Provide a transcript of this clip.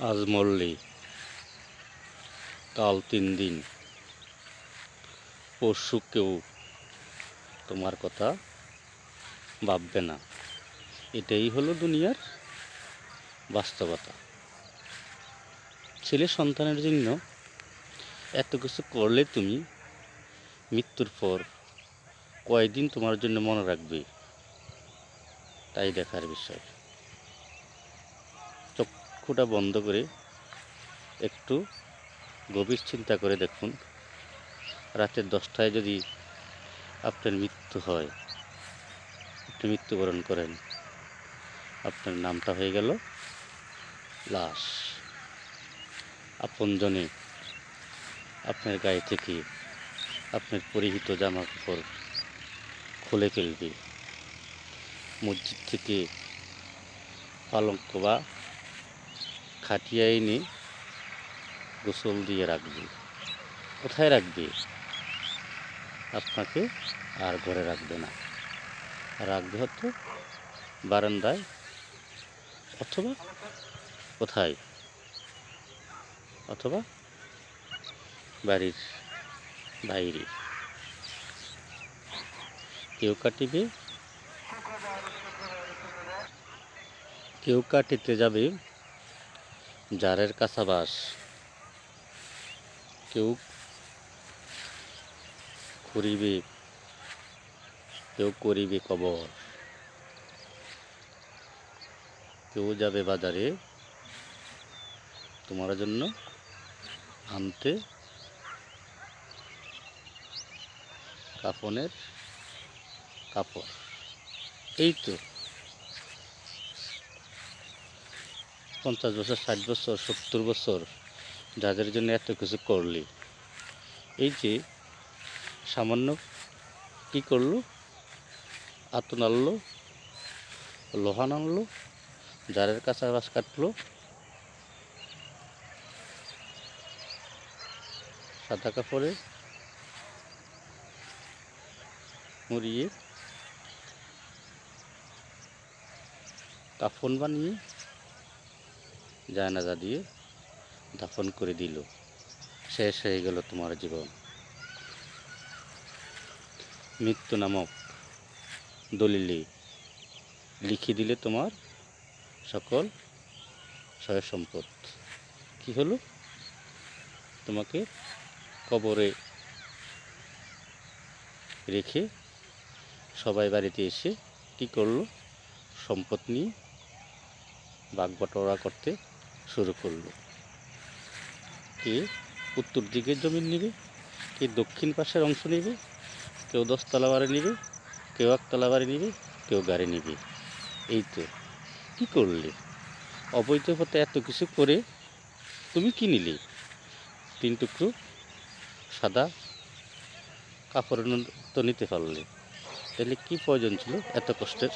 আজ মরলি কাল 3 দিন, পরশু কেউ তোমার কথা ভাববে না। এটাই হলো দুনিয়ার বাস্তবতা। ছেলে সন্তানের জন্য এত কিছু করলে তুমি মৃত্যুর পর কয়দিন তোমার জন্য মনে রাখবে, তাই দেখার বিষয়। চক্ষুটা বন্ধ করে একটু গভীর চিন্তা করে দেখুন, রাতের 10টায় যদি আপনার মৃত্যু হয়, আপনি মৃত্যুবরণ করেন, আপনার নামটা হয়ে গেল লাশ। আপনজনে আপনার গায়ে থেকে আপনার পরিহিত জামা কাপড় খুলে ফেলবে, মসজিদ থেকে পালঙ্ক বা খাটিয়া এনে গোসল দিয়ে রাখবে। কোথায় রাখবে? আপনাকে আর ঘরে রাখবে না, রাখবে হয়তো বারান্দায় অথবা কোথায়, অথবা বাড়ির বাইরে। কেউ কাটিবে, কেউ কাটিতে যাবে জারের কাছাবাস, কেউ করিবে, কেউ করিবে কবর, কেউ যাবে বাজারে তোমার জন্য আনতে কাফনের কাপড়। এই তো 50 বছর, 60 বছর, 70 বছর যাদের জন্য এত কিছু করলি, এই যে সামান্য কি করলো, আতন আনলো, লোহান আনলো, জারের কাঁচা বাঁশ কাটলো, সাদা কাপড়ে মুড়িয়ে কাফন বানিয়ে জানাজা দিয়ে দাফন করে দিল। শেষ হয়ে গেল তোমার জীবন। মৃত্যু নামক দলিলে লিখে দিলে তোমার সকল সয় সম্পদ। কি হলো? তোমাকে কবরে রেখে সবাই বাড়িতে এসে কি করলো? সম্পদ নিয়ে ভাগ বাটোয়ারা করতে শুরু করলো। কে উত্তর দিকের জমি নেবে, কে দক্ষিণ পাশের অংশ নেবে, কেউ 10তলা বাড়ি নেবে, কেউ 1তলা বাড়ি নেবে, কেউ গাড়ি নেবে। এই তো কি করলে? অবৈধ পথে এত কিছু করে তুমি কি নিলে? 3 টুকরো সাদা কাপড় তো নিতে পারলে, তাহলে কি প্রয়োজন ছিল এত কষ্টের?